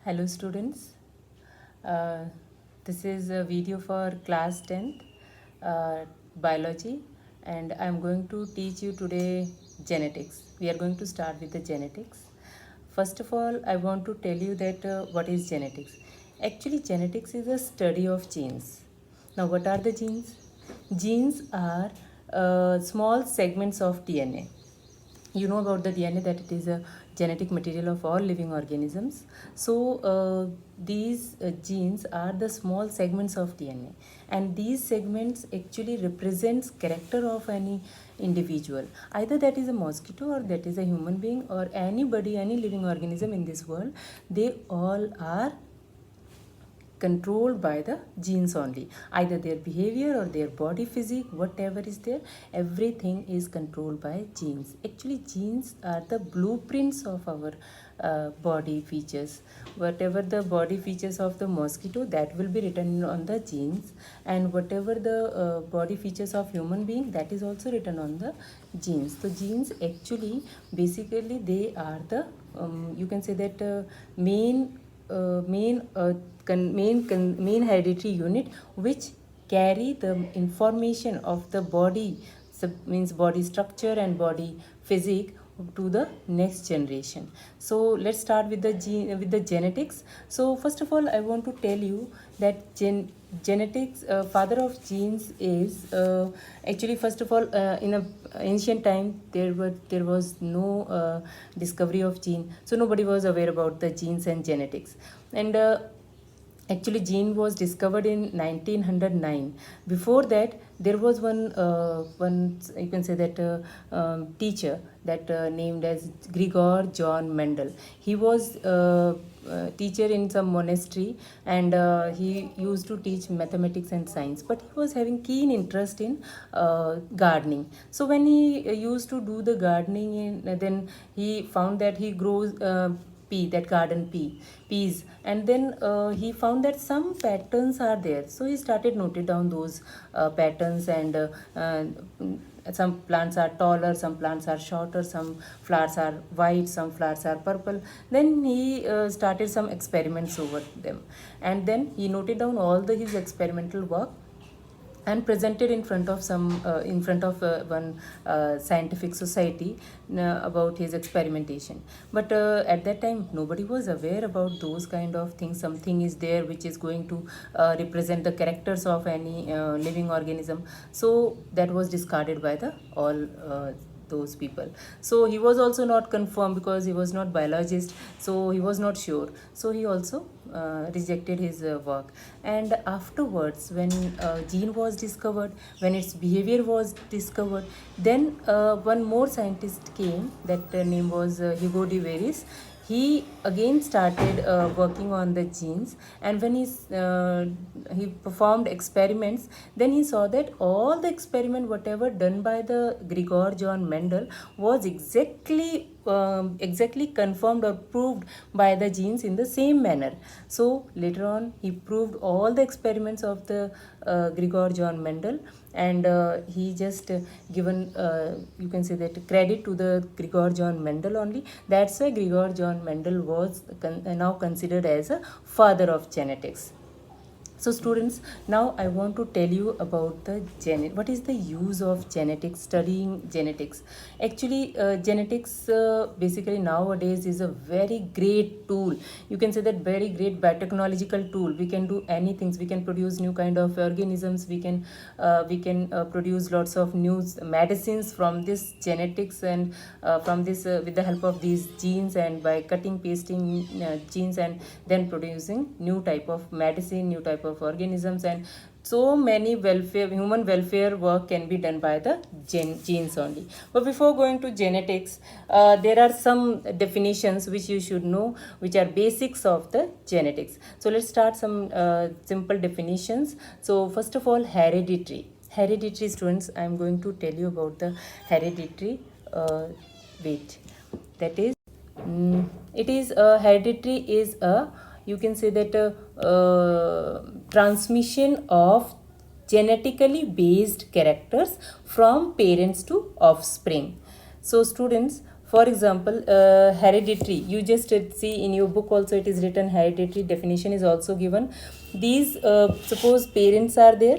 Hello students, uh, this is a video for class 10th biology, and I am going to teach you today genetics. We are going to start with the genetics. First of all, I want to tell you that what is genetics. Actually, genetics is a study of genes. Now, what are the genes? Genes are small segments of DNA. You know about the DNA, that it is a genetic material of all living organisms. So these genes are the small segments of DNA, and these segments actually represents character of any individual, either that is a mosquito or that is a human being or anybody, any living organism in this world. They all are controlled by the genes only, either their behavior or their body physique, whatever is there, everything is controlled by genes. Actually, genes are the blueprints of our body features. Whatever the body features of the mosquito, that will be written on the genes, and whatever the body features of human being, that is also written on the genes. So genes actually, basically, they are the you can say that main hereditary unit, which carry the information of the body, means body structure and body physique, to the next generation. So let's start with the genetics. So first of all, I want to tell you that genetics, father of genes, is actually, first of all, in a ancient time, there was no discovery of gene, so nobody was aware about the genes and genetics. And actually, gene was discovered in 1909. Before that, there was one, you can say that, teacher, that named as Gregor John Mendel. He was teacher in some monastery, and he used to teach mathematics and science, but he was having keen interest in gardening. So when he used to do the gardening, then he found that he grows pea, that garden peas, and then he found that some patterns are there. So he started noting down those patterns, and some plants are taller, some plants are shorter, some flowers are white, some flowers are purple. Then he started some experiments over them, and then he noted down all his experimental work and presented in front of one scientific society about his experimentation. But at that time, nobody was aware about those kind of things. Something is there which is going to represent the characters of any living organism. So that was discarded by the all those people. So he was also not confirmed, because he was not biologist, so he was not sure. So he also rejected his work. And afterwards, when gene was discovered, when its behavior was discovered, then one more scientist came, that name was Hugo de Veris. He again started working on the genes, and when he performed experiments, then he saw that all the experiment whatever done by the Gregor John Mendel was exactly confirmed or proved by the genes in the same manner. So later on, he proved all the experiments of the Gregor John Mendel, and he just given, you can say that, credit to the Gregor John Mendel only. That's why Gregor John Mendel was now considered as a father of genetics. So students, now I want to tell you about the what is the use of genetics, studying genetics. Actually, genetics basically nowadays is a very great tool. You can say that very great biotechnological tool. We can do anything. We can produce new kind of organisms. We can produce lots of new medicines from this genetics, and from this with the help of these genes, and by cutting pasting genes, and then producing new type of medicine, new type of organisms, and so many human welfare work can be done by the genes only. But before going to genetics, there are some definitions which you should know, which are basics of the genetics. So let's start some simple definitions. So first of all, hereditary, students, I am going to tell you about the hereditary. Wait, that is, it is a hereditary is a, you can say that, transmission of genetically based characters from parents to offspring. So students, For example, hereditary, you just see in your book also it is written, hereditary definition is also given. These suppose parents are there,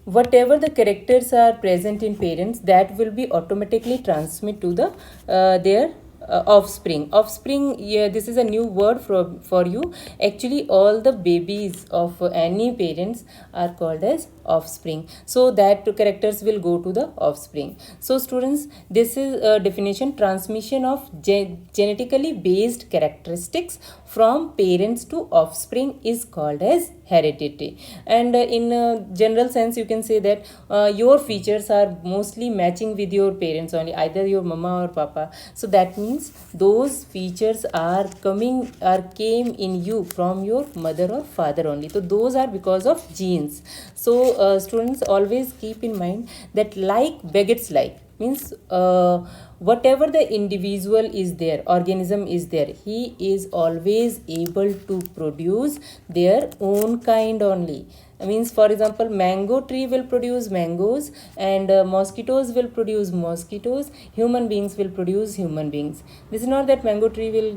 whatever the characters are present in parents, that will be automatically transmit to the their offspring. Yeah, this is a new word for you. Actually all the babies of any parents are called as offspring, so that characters will go to the offspring. So students, this is a definition: transmission of genetically based characteristics from parents to offspring is called as heredity. And in general sense, you can say that your features are mostly matching with your parents only, either your mama or papa. So that means those features are came in you from your mother or father only. So those are because of genes. So students, always keep in mind that like begets like, means whatever the individual is there, organism is there, he is always able to produce their own kind only. Means, for example, mango tree will produce mangoes, and mosquitoes will produce mosquitoes, human beings will produce human beings. This is not that mango tree will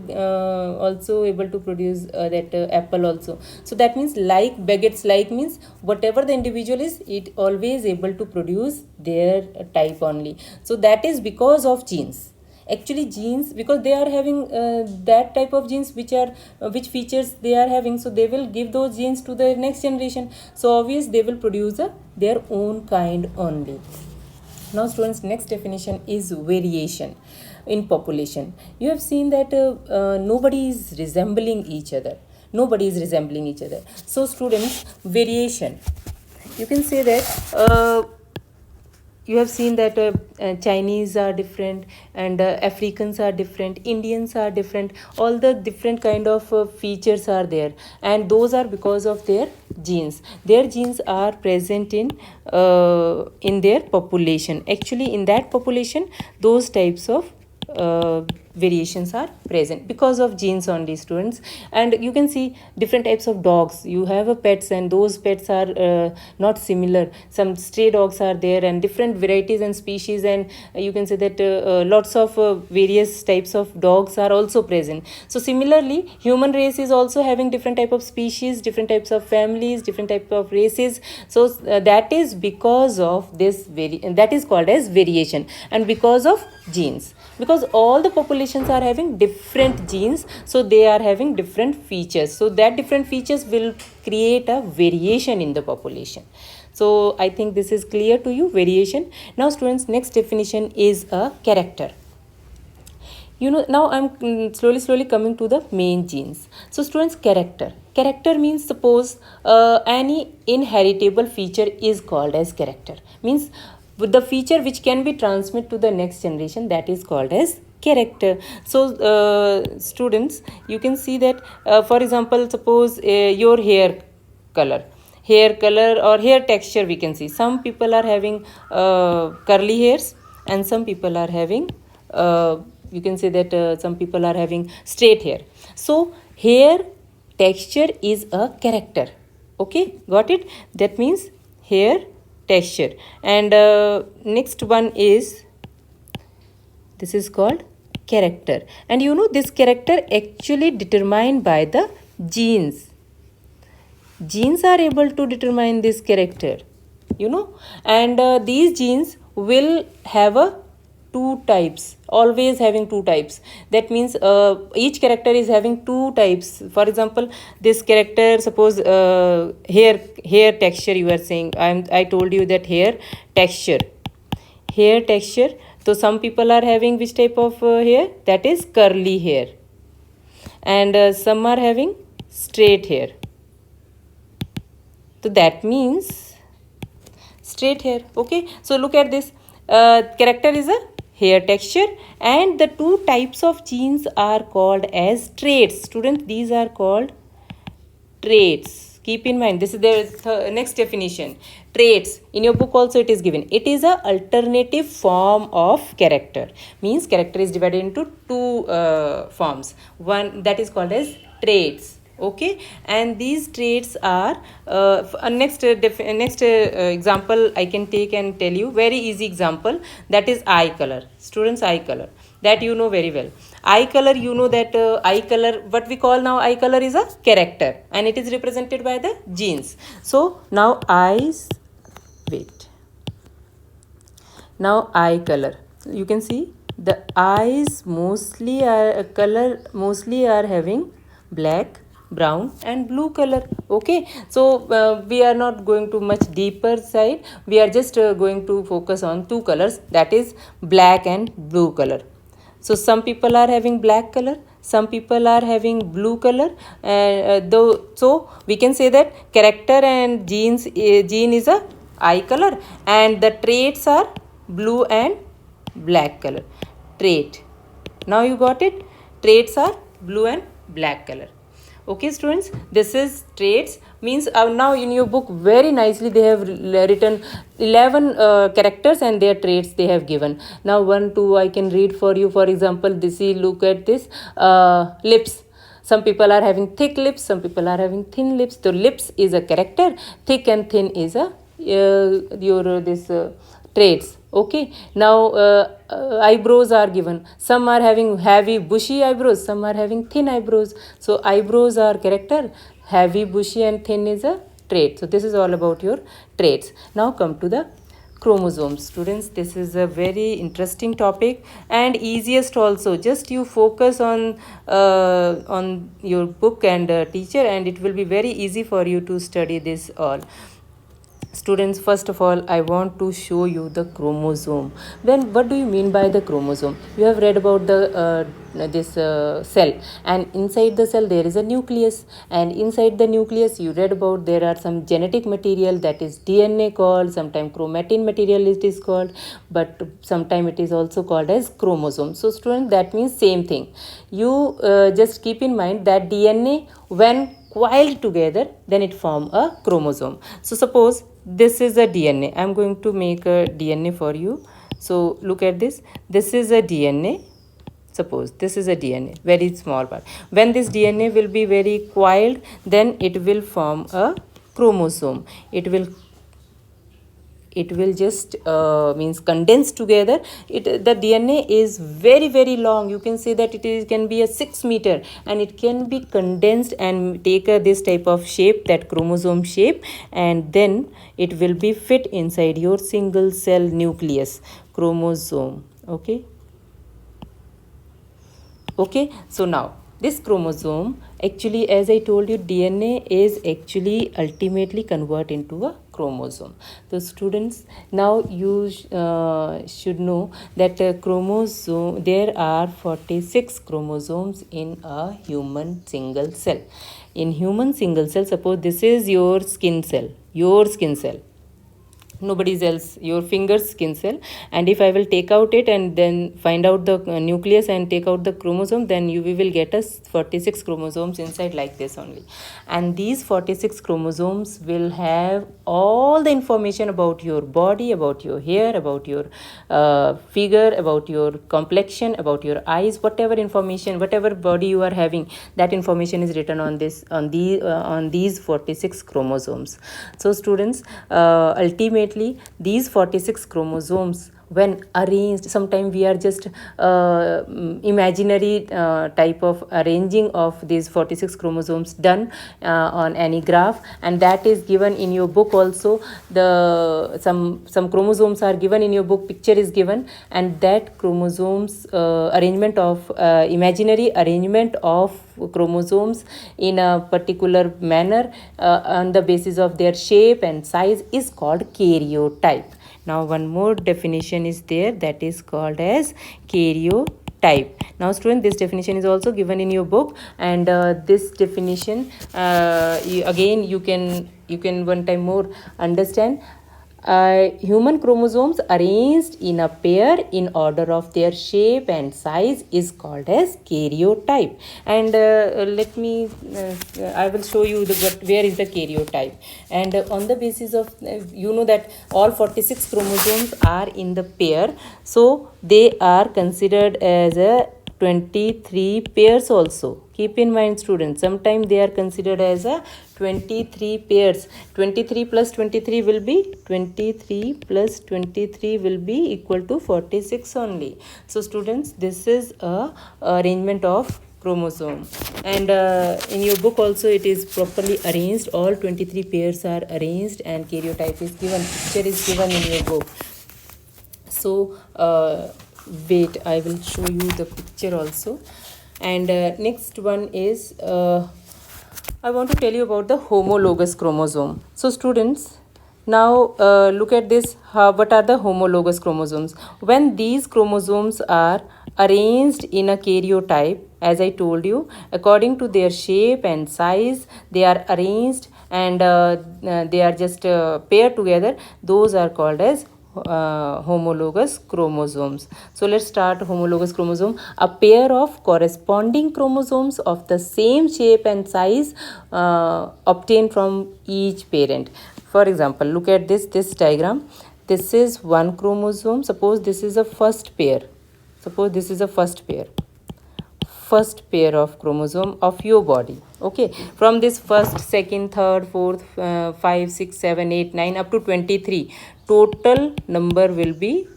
also able to produce that apple also. So that means like begets like, means whatever the individual is, it always able to produce their type only. So that is because of genes. Actually genes, because they are having that type of genes which are which features they are having, so they will give those genes to the next generation. So obvious they will produce their own kind only. Now students, next definition is variation in population. You have seen that nobody is resembling each other. Nobody is resembling each other. So students, variation, you can say that you have seen that Chinese are different, and Africans are different, Indians are different, all the different kind of features are there, and those are because of their genes. Their genes are present in their population. Actually in that population, those types of variations are present because of genes only, students. And you can see different types of dogs. You have a pets, and those pets are not similar. Some stray dogs are there, and different varieties and species, and you can say that lots of various types of dogs are also present. So similarly, human race is also having different type of species, different types of families, different type of races. So that is because of this that is called as variation, and because of genes. Because all the populations are having different genes, so they are having different features. So that different features will create a variation in the population. So I think this is clear to you, variation. Now students, next definition is a character. Now I'm slowly coming to the main genes. So students, character means, suppose any inheritable feature is called as character. Means with the feature which can be transmitted to the next generation, that is called as character. So students, you can see that for example, suppose your hair color or hair texture, we can see some people are having curly hairs, and some people are having you can say that some people are having straight hair. So hair texture is a character. Okay, got it? That means hair texture. And next one is, this is called character. And this character actually determined by the genes. Genes are able to determine this character, and these genes will have two types, always having two types. That means each character is having two types. For example, this character, suppose hair texture, you are saying, I told you that hair texture. So some people are having which type of hair? That is curly hair, and some are having straight hair. So that means straight hair. Okay, so look at this. Character is a hair texture, and the two types of genes are called as traits. Students, these are called traits. Keep in mind, this is the next definition. Traits, in your book also it is given. It is a alternative form of character. Means character is divided into two forms. One that is called as traits. Okay, and these traits are next example I can take and tell you, very easy example, that is eye color. Students, eye color, that you know very well. Eye color, you know that eye color, what we call now eye color, is a character, and it is represented by the genes. So now eyes, wait, now eye color, you can see the eyes mostly are having black, brown and blue color. Okay, so we are not going to much deeper side, we are just going to focus on two colors, that is black and blue color. So some people are having black color, some people are having blue color, though, so we can say that character and gene is a eye color, and the traits are blue and black color. Trait, now you got it, traits are blue and black color. Okay students, this is traits, means now in your book very nicely they have written 11 characters and their traits they have given. Now one two I can read for you. For example, this, look at this, lips. Some people are having thick lips, some people are having thin lips. So lips is a character, thick and thin is a your this traits. Okay, now eyebrows are given, some are having heavy bushy eyebrows, some are having thin eyebrows. So eyebrows are character, heavy bushy and thin is a trait. So this is all about your traits. Now come to the chromosomes. Students, this is a very interesting topic and easiest also. Just you focus on your book and teacher, and it will be very easy for you to study this all. Students, first of all I want to show you the chromosome. Then what do you mean by the chromosome? You have read about the this cell, and inside the cell there is a nucleus, and inside the nucleus you read about there are some genetic material, that is DNA called, sometimes chromatin material it is called, but sometimes it is also called as chromosome. So students, that means same thing. You just keep in mind that DNA, when coiled together, then it form a chromosome. So suppose this is a DNA, I'm going to make a DNA for you. So look at this, this is a DNA. Suppose this is a DNA, very small part. When this DNA will be very coiled, then it will form a chromosome. It will just means condense together. The DNA is very long. You can say that can be a 6 meter, and it can be condensed and take this type of shape, that chromosome shape, and then it will be fit inside your single cell nucleus, chromosome. Okay, so now this chromosome, actually as I told you, DNA is actually ultimately convert into a chromosome. So students, now you should know that chromosome, there are 46 chromosomes in a human single cell. In human single cell, suppose this is your skin cell, nobody's else, your finger's skin cell, and if I will take out it and then find out the nucleus and take out the chromosome, then we will get us 46 chromosomes inside, like this only. And these 46 chromosomes will have all the information about your body, about your hair, about your figure, about your complexion, about your eyes, whatever information, whatever body you are having, that information is written on these 46 chromosomes. So students, ultimately these 46 chromosomes, when arranged, sometimes we are just imaginary type of arranging of these 46 chromosomes done on any graph, and that is given in your book also. Some chromosomes are given in your book, picture is given, and that chromosomes arrangement of imaginary arrangement of chromosomes in a particular manner on the basis of their shape and size is called karyotype. Now one more definition is there, that is called as karyotype. Now student, this definition is also given in your book, and this definition again you can one time more understand. Human chromosomes arranged in a pair in order of their shape and size is called as karyotype. And let me I will show you where is the karyotype. And on the basis of you know that all 46 chromosomes are in the pair, so they are considered as a 23 pairs also. Keep in mind, students, sometimes they are considered as a 23 pairs. 23 plus 23 will be 23 plus 23 will be equal to 46 only. So students, this is a arrangement of chromosome, and in your book also it is properly arranged. All 23 pairs are arranged and karyotype is given, picture is given in your book. So wait, I will show you the picture also. And next one is I want to tell you about the homologous chromosome. So students, now look at this. What are the homologous chromosomes? When these chromosomes are arranged in a karyotype, as I told you, according to their shape and size, they are arranged, and they are just paired together. Those are called as homologous chromosomes. So let's start homologous chromosome. A pair of corresponding chromosomes of the same shape and size obtained from each parent. For example, look at this diagram. This is one chromosome. Suppose this is a first pair. Suppose this is a first pair of chromosome of your body. Okay, from this first, second, third, fourth, 5, 6, 7, 8, 9 up to 23, total number will be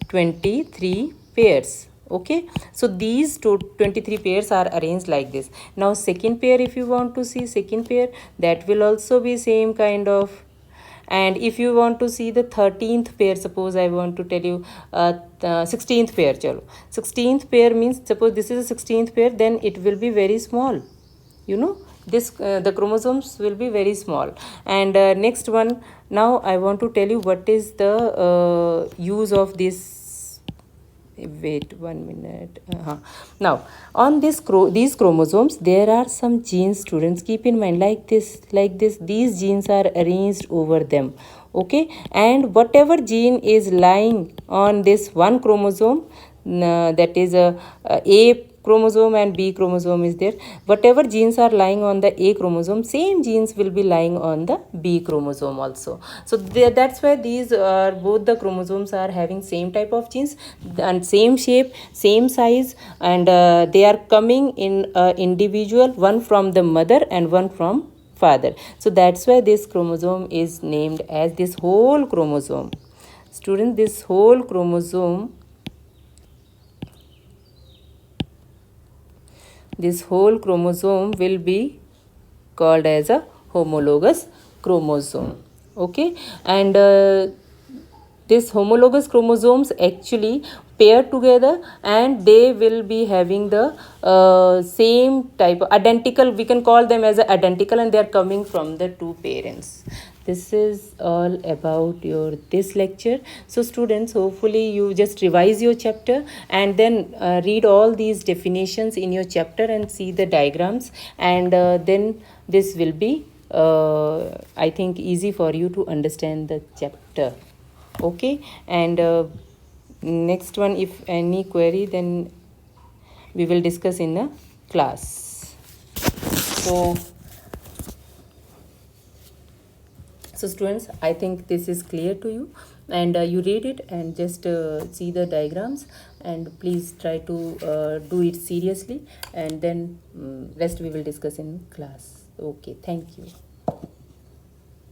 23 pairs. Okay, so these 23 pairs are arranged like this. Now second pair, if you want to see second pair, that will also be same kind of. And if you want to see the 13th pair, suppose I want to tell you 16th pair, chalo 16th pair means, suppose this is a 16th pair, then it will be very small, you know, this the chromosomes will be very small. And next one, now I want to tell you what is the use of this. Wait 1 minute. Now on these chromosomes there are some genes, students, keep in mind, like this these genes are arranged over them. Okay, and whatever gene is lying on this one chromosome, that is a chromosome and B chromosome is there. Whatever genes are lying on the A chromosome, same genes will be lying on the B chromosome also. So that's why these are, both the chromosomes are having same type of genes and same shape, same size, and they are coming in individual, one from the mother and one from father. So that's why this chromosome is named as this whole chromosome. Students, this whole chromosome, this whole chromosome will be called as a homologous chromosome. Okay, and this homologous chromosomes actually pair together, and they will be having the same type, identical, we can call them as identical, and they are coming from the two parents. This is all about your this lecture. So students, hopefully you just revise your chapter and then read all these definitions in your chapter and see the diagrams, and then this will be I think easy for you to understand the chapter. Okay, and next one, if any query, then we will discuss in a class. So students, I think this is clear to you, and you read it and just see the diagrams, and please try to do it seriously, and then rest we will discuss in class. Okay, thank you.